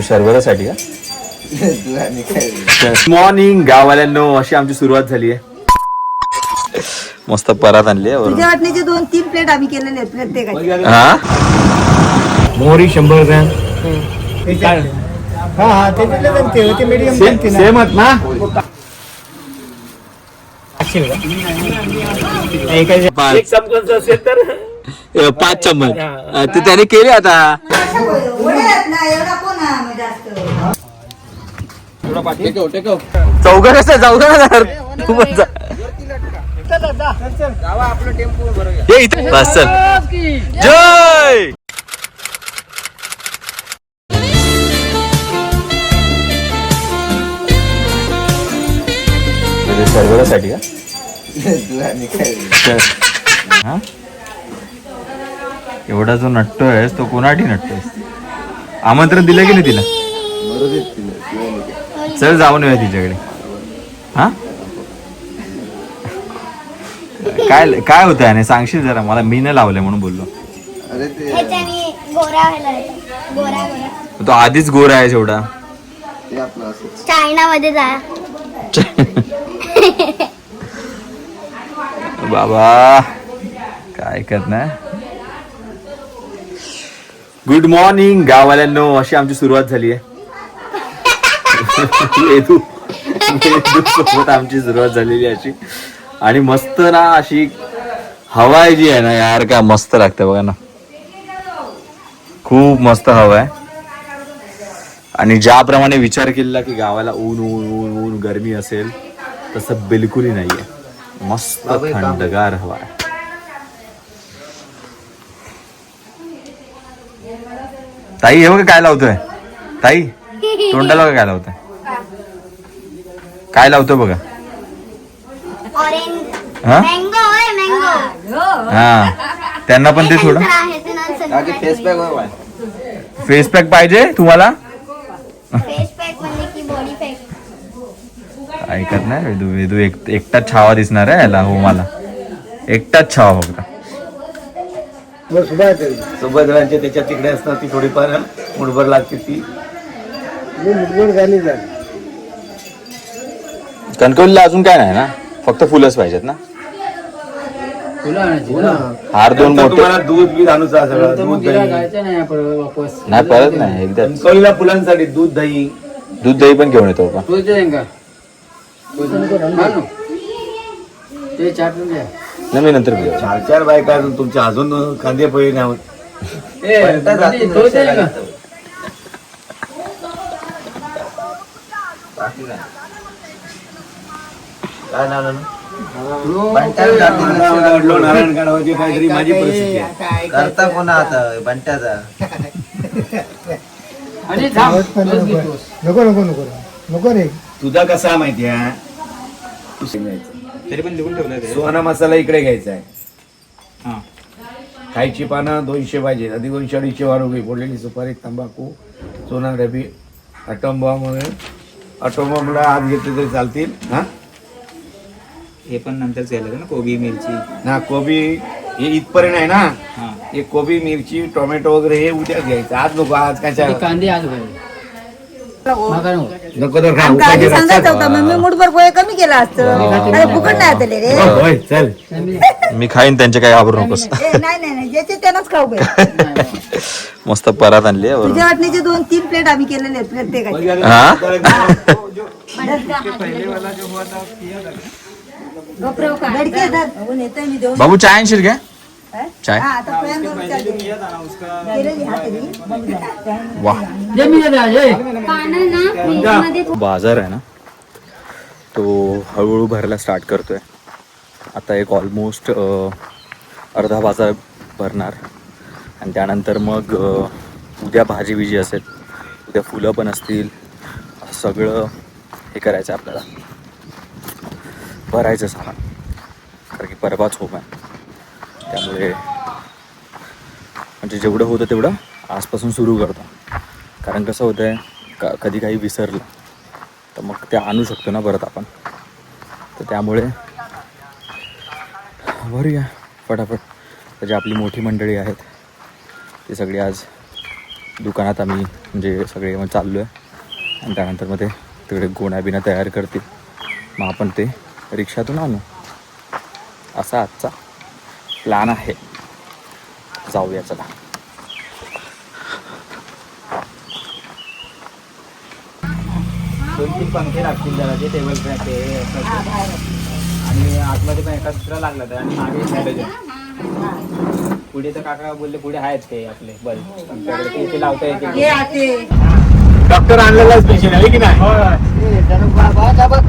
शर्बतासाठी का? मॉर्निंग गाववाल्यांनो, अशी आमची सुरुवात झाली आहे. मस्त परात आणली आहे. तुझ्या वाटणीचे 2-3 प्लेट आम्ही केलेले आहेत प्रत्येकाची. हा, मोहरी 100 ग्रॅम. हा ते मीडियम सेमच ना. एक चमच असेल तर 5 चम्मच ते त्याने केले आता. चौघ कसं चौघ जय शर्बतासाठी का? एवढा जो नटतोय तो कोणासाठी नटतोय? आमंत्रण दिलं की नाही तिला? चल जाऊन येऊया तिच्याकडे. हा, काय काय होतं याने सांगशील जरा मला? मी नाही लावलंय म्हणून बोललो. तो आधीच गोरा आहे एवढा. चायना मध्ये जा बाबा, काय करणार. गुड मॉर्निंग गाववाल्यांनो, अशी आमची सुरुवात झाली आहे. सोबत आमची सुरुवात झालेली अशी. आणि मस्त ना अशी हवा जी आहे ना यार, का मस्त लागते बघा ना. खूप मस्त हवा आहे. आणि ज्याप्रमाणे विचार केलेला की गावाला ऊन ऊन ऊन ऊन गरमी असेल, तसं बिलकुलही नाहीये. मस्त थंडगार हवा आहे. ताई हे बघा काय लावतोय. ताई तोंडाला काय लावतोय? काय लावतोय बघा. हा हा, त्यांना पण ते थोडं फेस पॅक पाहिजे तुम्हाला. ऐकत नाही वेदू. वेदू एकटाच छावा दिसणार आहे याला. हो, मला एकटाच छावा फक्त. सुभद्रांच्या त्याच्या तिकडे असतात, ती थोडीफार मुठभर लागते. ती मुठभर झाली. कणकवलीला अजून काय नाही ना, फक्त फुलंच पाहिजेत ना. हार 2 मोठे. दूध बी आणूच सगळं. दूध दही नाही परत नाही. एकदा कणकवलीला फुलांसाठी दूध दही. दूध दही पण घेऊन येतो का? नाही, मी नंतर घेऊ. 4 बायका अजून तुमच्या अजून कांदे पोहे नाही होत. काय नारायण काढावची काहीतरी माझी परिस्थिती आहे. करता कोणा आता बंट्याचा. नको नको नको नको रे. तुझा कसा माहिती आहे? तरी पण लिहून ठेवलं. सुहाना मसाला इकडे घ्यायचा आहे. खायची पानं 200 पाहिजे. आधी 200-250 रुपये. फोडलेली सुपारी, तंबाखू, सोना रबी, अटोंबा आज घेतले तरी चालतील. हा, हे पण नंतरच घ्यायला ना. कोबी मिरची ना, कोबी हे इथपर्यंत आहे ना. हे कोबी मिरची टोमॅटो वगैरे हे उद्या घ्यायचं. आज नको. आज काय कांदे आज नको तर सांगायचं होतं मग मी मुठभर पोहे कमी केला असतं. फुकट नाही आले रे. चल, मी खाईन, त्यांचे काय घाबरू नकोस. नाही ज्याचे त्यांनाच खाऊ. मस्त परात आणली आहे. तुझ्या वाटणीचे 2-3 प्लेट आम्ही केलेले आहेत प्रत्येकाची. हा, बाबू चाय आणशील घ्या. चाय. वा, बाजार आहे ना तो हळूहळू भरायला स्टार्ट करतोय. आता एक ऑलमोस्ट अर्धा बाजार भरणार. आणि त्यानंतर मग उद्या भाजी बिजी असेल, उद्या फुलं पण असतील. सगळं हे करायचं आपल्याला, भरायचं सामान. कारण की परवाच होम आहे. त्यामुळे म्हणजे जेवढं होतं तेवढं आजपासून सुरू करतो. कारण कसं होतं आहे, कधी काही विसरलं तर मग ते आणू शकतो ना परत आपण. तर त्यामुळे भरूया फटाफट. म्हणजे आपली मोठी मंडळी आहेत ती सगळी आज दुकानात आम्ही म्हणजे सगळे मग चाललो आहे आणि त्यानंतर मग ते तिकडे गोण्या बिण्या तयार करतील, मग आपण ते रिक्षातून आणू, असा आजचा प्लॅन आहे. जाऊया चला. दोन तीन पंखे लागतील जरा ते टेबल फॅन ते आणि आतमध्ये पण एका दुसरा लागला तर आणि मागे हॅलोजन. पुढे तर काका बोलले पुढे आहेत ते आपले बल्ब आमच्याकडे ते इथे लावता येते. डॉक्टर आणलेला स्पेशल आहे की नाही?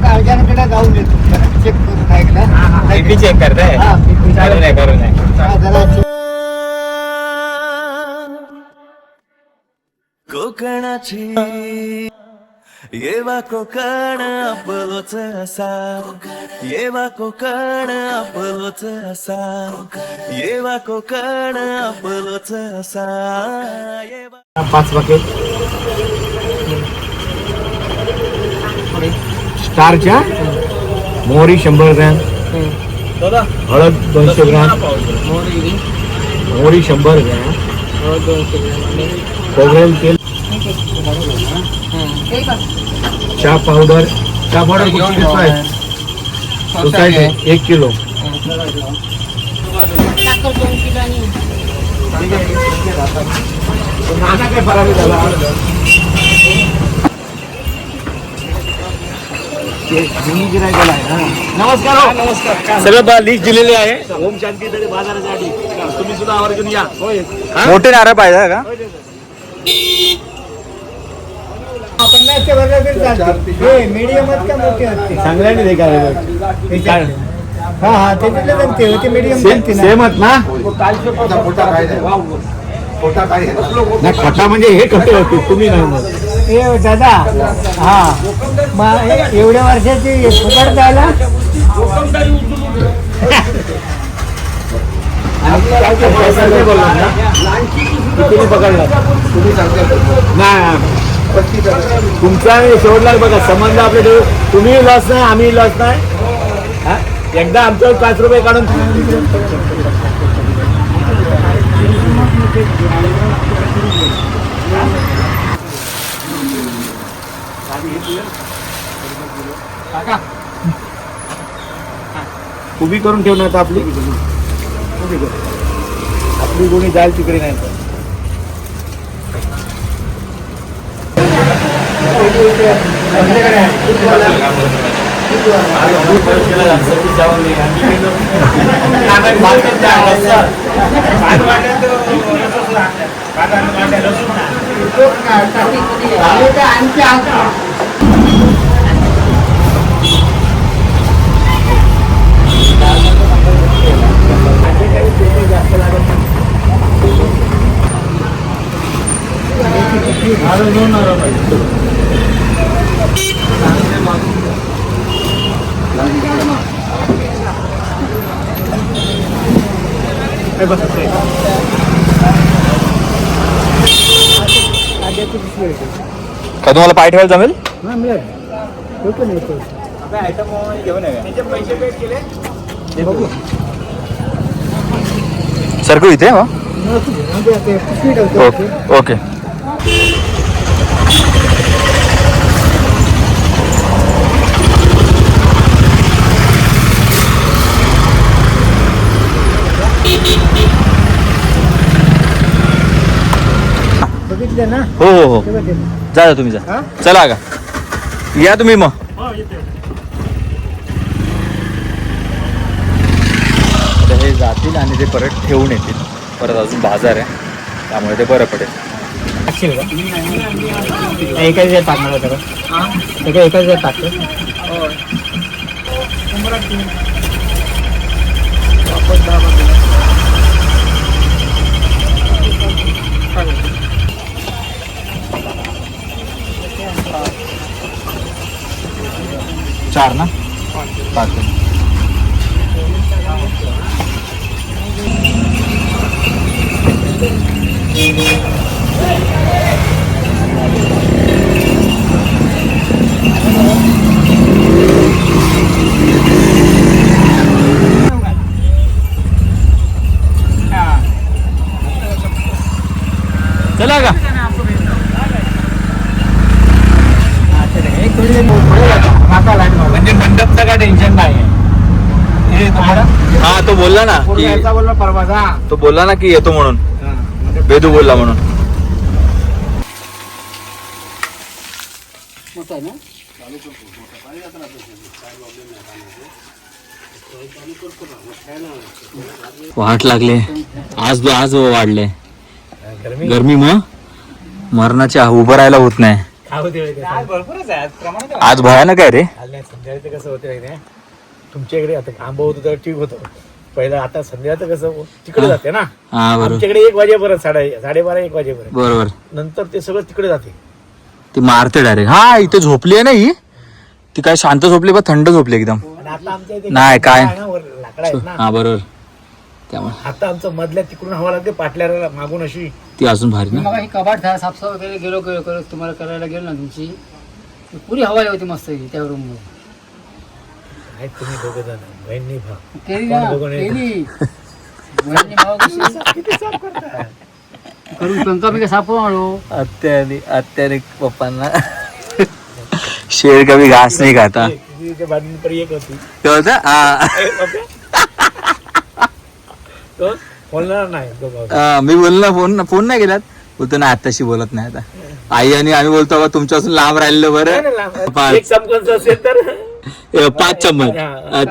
काळजाकडे जाऊन येतो चेक करून ऐकलं बीपी चेक करताय? करू नाही करू नाही. कोकणाची येवा कोकण आपलोच असा, येवा कोकण आपलोच असा, येवा कोकण आपलोच असा, येवा. 5 बकेट स्टारच्या, मोहरी 100 ग्रॅम, हळद 200 ग्रॅम, मोहरी 100 ग्रॅम, खोबरेल तेल, चहा पावडर कुठची आहे? Society 1 kilo. नाना काय फरारी झाला. नमस्कार. नमस्कार. सगळं लिस्ट दिलेली आहे ओम शांती तरी बाजारासाठी. तुम्ही सुद्धा आवर्जून या. मोठे नारळ पाहिजे का? मीडियमच का मोठे असते चांगल्याने दे का हा हा ते जमते होते मीडियम सेमच ना. नाही खटा म्हणजे हे कसे होते तुम्ही नाही मग. ए दादा हा मग एवढ्या वर्षाची फुकट जायला पकडला नाही तुमचा शेवटला बघा संबंध आपले. तुम्ही लॉस नाही आम्ही लॉस नाही. एकदा आमच्यावर 5 रुपये काढून उभी करून ठेवणार तर आपली गोणी जाईल तिकडे नाही तर. का तुम्हाला पाय ठेवायला जमेल? आयटम घेऊन पैसे पेड केले सरकू इथे मग. ओके. बघितलं ना. हो हो हो जा तुम्ही जा. चला का या तुम्ही मग. आता हे जातील आणि ते परत ठेवून येतील. परत अजून बाजार आहे त्यामुळे ते बरं पडेल. एकाच वेळ टाकणार होतं का? एकाच वेळ टाकतो. चार ना 5. चला का आमचं काय टेन्शन नाही हे तुम्हाला हा तो बोलला ना की याचा बोलला परवाच हा तो बोलला ना की येतो म्हणून वेदू बोलला म्हणून. मोठा आहे ना. वाट लागले आज आज वाढले गरमी मग मरणाची उभं राहायला होत नाही. खाऊ दे भरपूरच आहे प्रमाणात आज भयानक आहे रे. संध्याकाळी कसं होतं माहिती आहे तुमच्या इकडे आता आंबा होतं तर ठीक होतं पहिलं आता संध्याकाळचं कसं तिकडे जाते ना हा बरोबर आमच्याकडे 1 वाजेपर्यंत 12:30 1 वाजेपर्यंत बरोबर. नंतर ते सगळं तिकडे जाते ती मारते डायरेक्ट. हा इथे झोपली आहे ना ही. ती काय शांत झोपली पण थंड झोपली एकदम. आणि आता आमच्या इथे नाही, काय? आहे ना, वर लाकडं आहेत ना हा बरोबर. त्यामुळे आता आमचं मधल्या तिकडून हवा लागते पाटल्याला मागून अशी ती अजून भारी ना. मग ही कबाट झाला साफसफाई वगैरे गेलो तुम्हाला करायला गेलो ना तुमची पुरी हवा होती मस्त त्या रूम मध्ये. आहेत तुम्ही दोघं जण बहिणी भाव केली ना कोण बघून येतं? केली बहिणी भाऊ कशी करून पंखा बिंका सापडून आलो. अत्याधिक पप्पांना शेर कभी घास नाही खाता. तिच्या बाजूने तरी एक होती तो होता? हा. तो बोलणार नाही दोघं. हा, मी बोललो फोन नाही केलात बोलतो ना आताशी बोलत नाही आता. आई आणि आम्ही बोलतो बा तुमच्यापासून लांब राहिलेलं नाही, बरं. नाही, लांब. पाच. एक चमकन असेल तर 5 चम्मच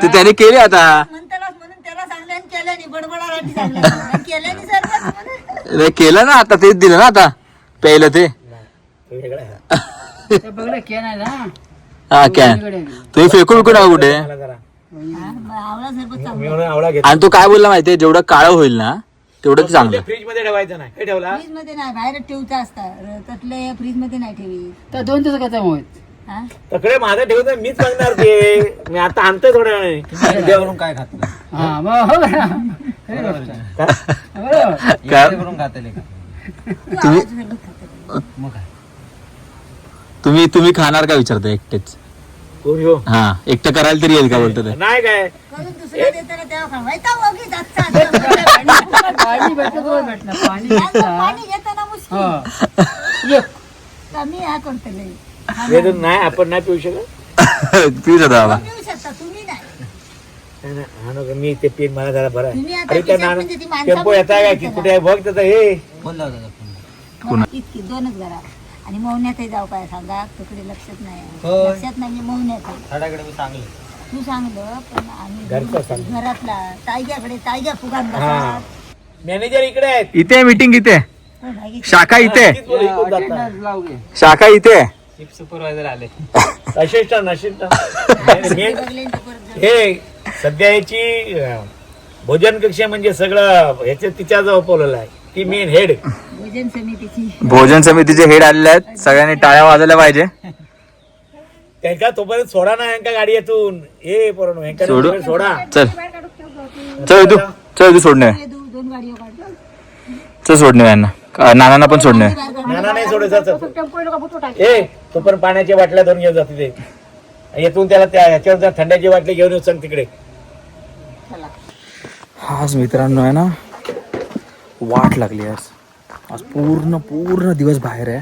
ते त्याने केले आता. म्हणून त्याला सांगले आणि केल्याने बडबडासाठी सांगले केल्याने सर्व नाही केलं ना आता तेच दिलं ना आता प्यायला ते. तो वेगळा आहे. ते बघलं के नाही ना हा काय तुम्ही फेकून विकू नका कुठे. मला जरा आवळा सरबत मी म्हणून आवळा घेतो आणि तो काय बोलला माहितीये जेवढं काळं होईल ना तेवढं ते चांगलं. फ्रीज मध्ये ठेवायचं नाही हे ठेवला फ्रीज मध्ये नाही बाहेर ठेवता असतात तसले फ्रीज मध्ये नाही ठेवी. तर 2 दिवस काय होत हा? तकडे माझं ठेवतो मीच सांगणार ते मी आता आणतोय थोड्या वेळाने करून काय खात नाही. हा मग हो ना. खरी गोष्ट आहे. बरोबर. काय करून खाते का तू आवळा सरबत खाते. मग काय तुम्ही खाणार का विचारता एकटेच. कोण हो हा एकटं करायला तरी येईल का बोलतो ते. नाही काय करून दुसऱ्या देताना तेव्हा खाऊ. वैताग उगीच आजचा. पाणी भेटलं तर भेटलं पाणी भेटलं पाणी घेताना मुश्किल हा. कमी हा करते लई. वेदन नाही आपण नाही पिऊ शकत प्लीज आता बाबा. पिऊ शकता तुम्ही नाही. नाही, नाही, हा नको, मी ते पीन मला जरा बरं तुम्ही आहे आता अरे त्या पिसात म्हणजे ती माणसं टेम्पो येत आहे की कुठे आहे बघ त्याचा हे फोन लावता पुन्हा. इतकी 2च घरा आणि मौन्यातही जाऊ काय सांगा तिकडे लक्षात नाही होय. लक्षात नाही मी मौन्यात आहे. झाडाकडे मी चांगले तू सांगलं पण आम्ही घरचं सांग. घरातला ताईग्याकडे फुगान हा बसतात. मॅनेजर इकडे आहेत इथे मीटिंग इथे कोण आहे? शाखा इथे तीच बोलू, इकडून जात नाही. लावू घे. शाखा इथे. चिप सुपरवायझर आले असिस्टंट बघलेंची परत जाऊ. हे सध्या याची भोजन कक्ष म्हणजे सगळं ह्याच्या तिच्या जवळ पोलवलं आहे ती मेन हेड भोजन समितीची भोजन समितीचे हेड आलेले आहेत सगळ्यांनी टाळ्या वाजवल्या पाहिजे. त्यांका तोपर्यंत सोडा ना यांका गाडी येतून हे पोरांनो, यांका सोडू? तोपर्यंत सोडा चल चल तू सोडणे 2 गाडीवर काढतो. चल सोडणे यांना नानांना पण सोडणे. नाना नाही सोडायचं ए तोपर्यंत पाण्याच्या बाटल्या धरून घेऊन जाते ते येतून त्याला त्या ह्याच्यावर जर थंड्याची बाटली घेऊन येऊ सांग तिकडे. आज मित्रांनो आहे ना वाट लागली आज पूर्ण दिवस बाहेर आहे.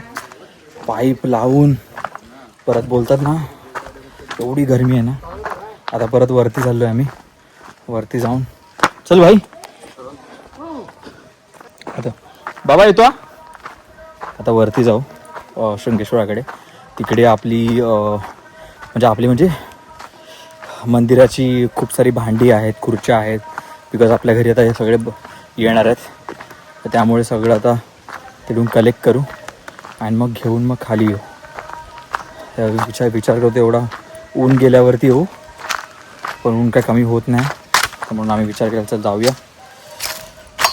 पाईप लावून परत बोलतात ना एवढी गरमी आहे ना. आता परत वरती चाललोय आम्ही. वरती जाऊन चल भाई आता बाबा येतो. आता वरती जाऊ शृंगेश्वराकडे. तिकडे आपली म्हणजे मंदिराची खूप सारी भांडी आहेत खुर्च्या आहेत बिकॉज आपल्या घरी आता हे सगळे येणार आहेत. तर त्यामुळे सगळं आता तिकडून कलेक्ट करू आणि मग घेऊन मग खाली येऊ. विचार करतो एवढा ऊन गेल्यावरती येऊ पण ऊन काय कमी होत नाही. तर म्हणून आम्ही विचार केला चल जाऊया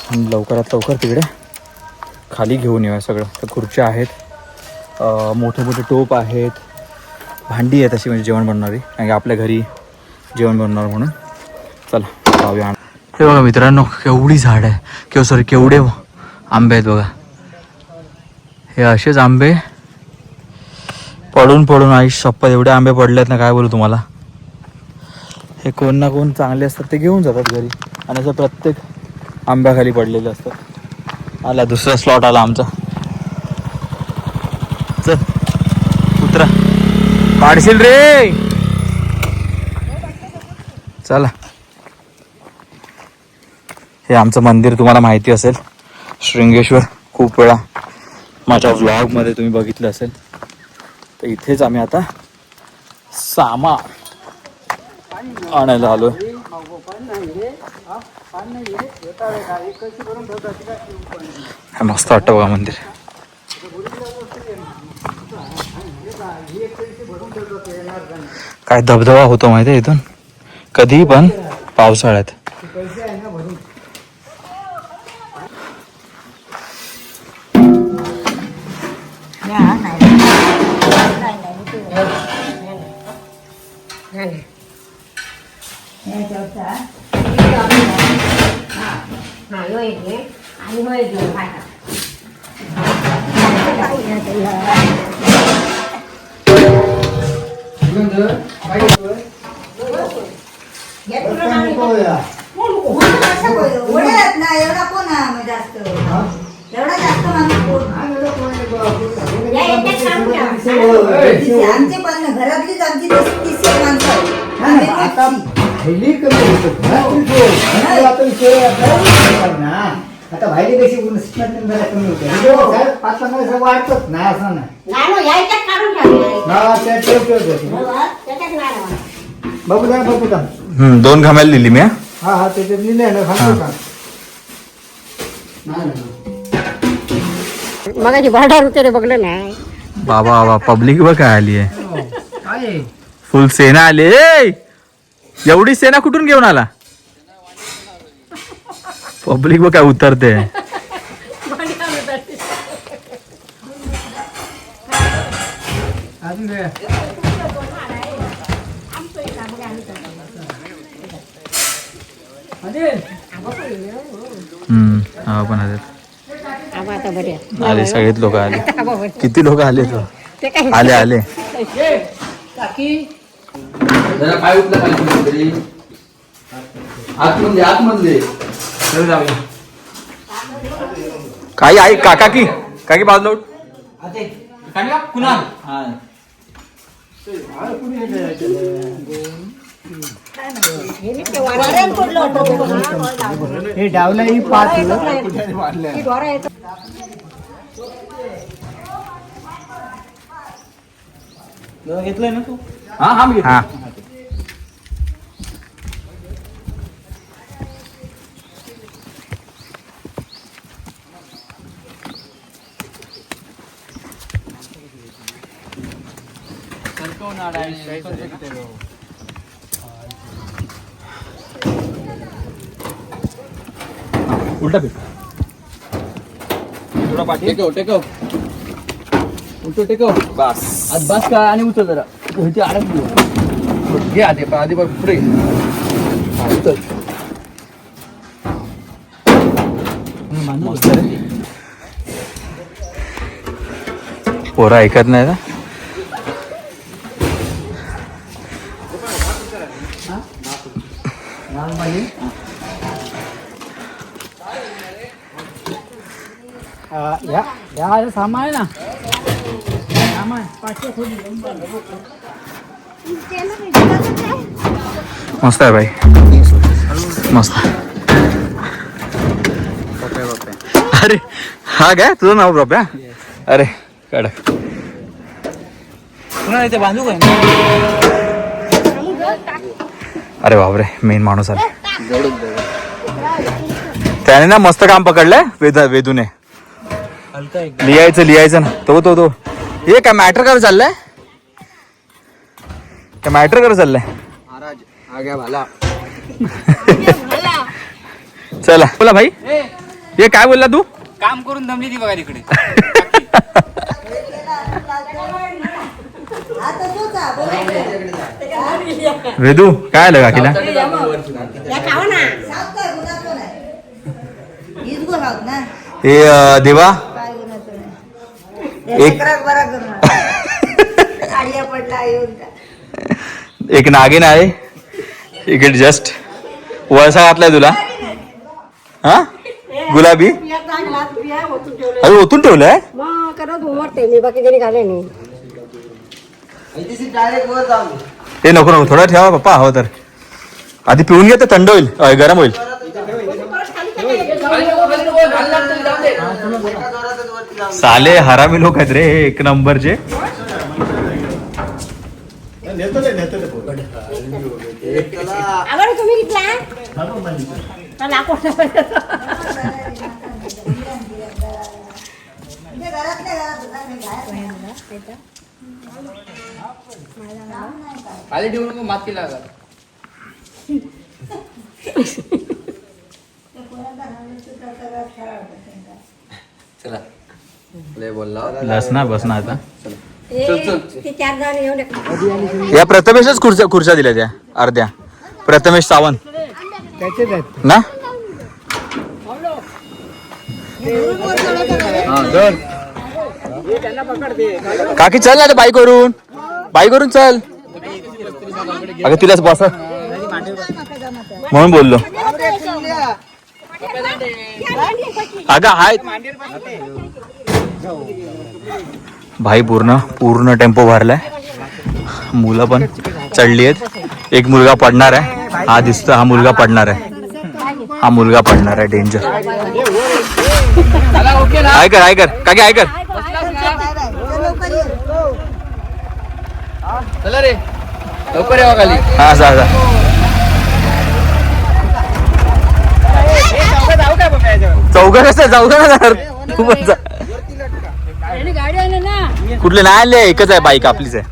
आणि लवकरात लवकर तिकडे खाली घेऊन येऊया सगळं. तर खुर्च्या आहेत मोठे मोठे टोप आहेत भांडी आहेत अशी म्हणजे जेवण बनवणारी कारण की आपल्या घरी जेवण बनवणार म्हणून. चला जाऊया. हे बघा मित्रांनो केवढी झाड आहे केवढे आंबे आहेत बघा. हे असेच आंबे पडून आई शप्पथ एवढे आंबे पडले आहेत ना काय बोलू तुम्हाला. हे कोण ना कोण चांगले असतात ते घेऊन जातात घरी आणि असं प्रत्येक आंब्याखाली पडलेले असतात. आला दुसरा स्लॉट आला आमचा. चल उतरा काढशील रे चला, हे आमचं मंदिर तुम्हाला माहिती असेल, शृंगेश्वर. खूप वेळा माझ्या व्लॉगमध्ये तुम्ही बघितलं असेल. तर इथेच आम्ही आता सामान आणायला आलोय. मस्त वाटतं बघा मंदिर. काय धबधबा होतो माहिती आहे इथून, कधीही पण पावसाळ्यात. एवढा कोण जास्त एवढा जास्त माणूस आमचे पण घरातलीच आमची 30 माणसं आता भाजी कशी कमी होते वाढतच नाही असं नाही. बघू द्या बघू द्या. 2 घामायला दिली मी. हा हा त्याच्यात लिहिले आहे ना, सांगतो का? मगाची भाडा रुपये बघलं नाही. बाबा बाबा, पब्लिक बघ काय आली आहे. काय फुल सेना आली. एवढी सेना कुठून घेऊन आला? पब्लिक बघ काय उतरते. अजून वेळ. हा पण आले आता बरे आले सगळेच लोक आले. किती लोक आले तो? ते काय आले आले. जरा पाय उठला पाहिजे तरी आतमधले काही आई काका की बाजूला उठ. कुणाल हे डावला ही 5 घेतलंय ना तू? हा उलटा पीठ. थोडा पाठी टेकव उलटो टेकव. बस आज बस का आणि उचल जरा. इथे अडकली घे आधी पुढे उचल. मस्त रे. पोरं ऐकत नाही ना. या सामान आहे ना, सामान 500 खोली. मस्त आहे भाई, मस्त. अरे हा काय तुझं नाव बाप्या? अरे कडक. पुन्हा इथे बांधू काय? अरे बापरे, मेन माणूस आला. त्याने ना मस्त काम पकडलंय वेदूने. लिहायचं ना. तो हे काय मॅटर कर चाललंय? काय मॅटर कर चाललंय? चला बोला भाई. हे काय बोलला तू? काम करून दमली ती बघा तिकडे. वेदू काय आलं काकीला? हे देवा एक नागिन आहे इकडे जस्ट. वळसा घातलाय तुला. हा गुलाबी. अरे ओतून ठेवलंय. मग करत उमटते मी, बाकी जरी घाले नाही. ते नको थोडा ठेवा पप्पा. हो तर आधी पिऊन घे, तर थंड होईल, गरम होईल. साले हरामी लोक आहेत रे, एक नंबरचे. आम्हाला तुम्ही घेतला खाली ठेवून नको, माती लागत. चला लय बोलला. बस ना आता. ते 4 जण येऊन या प्रथमेशच खुर्च्या दिल्या त्या अर्ध्या. प्रथमेश सावंत त्याचेच आहेत. ना. काकी चल ना बाईक वरून चल. अगं तिलाच बस म्हणून बोललो. अगं हाय भाई, पूर्ण टेम्पो भरलाय. मुलं पण चढली आहेत. एक मुलगा पडणार आहे, हा दिसतो. हा मुलगा पडणार आहे. डेंजर. ऐकर काकी ऐकर. चला रे लवकर यावं खाली. हा जा. चौघात जाणार. गाडी आली ना कुठले नाही आणले, एकच आहे बाईक आपलीच आहे.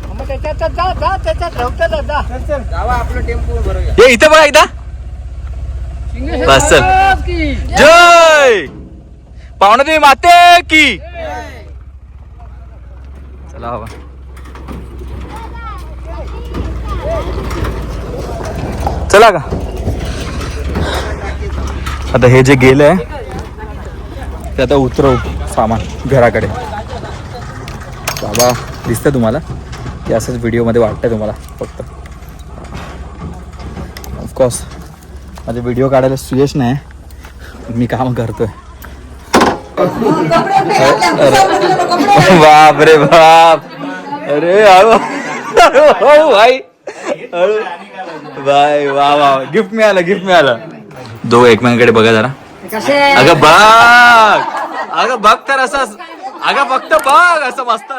मग त्याच्यात जा त्याच्यात रवताला जा. जावा आपलं टेम्पो बरोबर. हे इथं बघा एकदा. बस चल. जय पाहुणा तुम्ही माते की. चला बाबा. चला का आता हे जे गेलंय ते आता उतरव सामान घराकडे. बाबा दिसतं तुम्हाला की असंच व्हिडिओमध्ये वाटतंय तुम्हाला फक्त. ऑफकोर्स माझे व्हिडिओ काढायला सुयश नाही, मी काम करतोय. बाप रे बाप. अरे भाई बाय वा गिफ्ट मिळालं. दो एकमेकांकडे बघा जरा. अगं बघ तर असं. अगं फक्त बघ असं मस्त.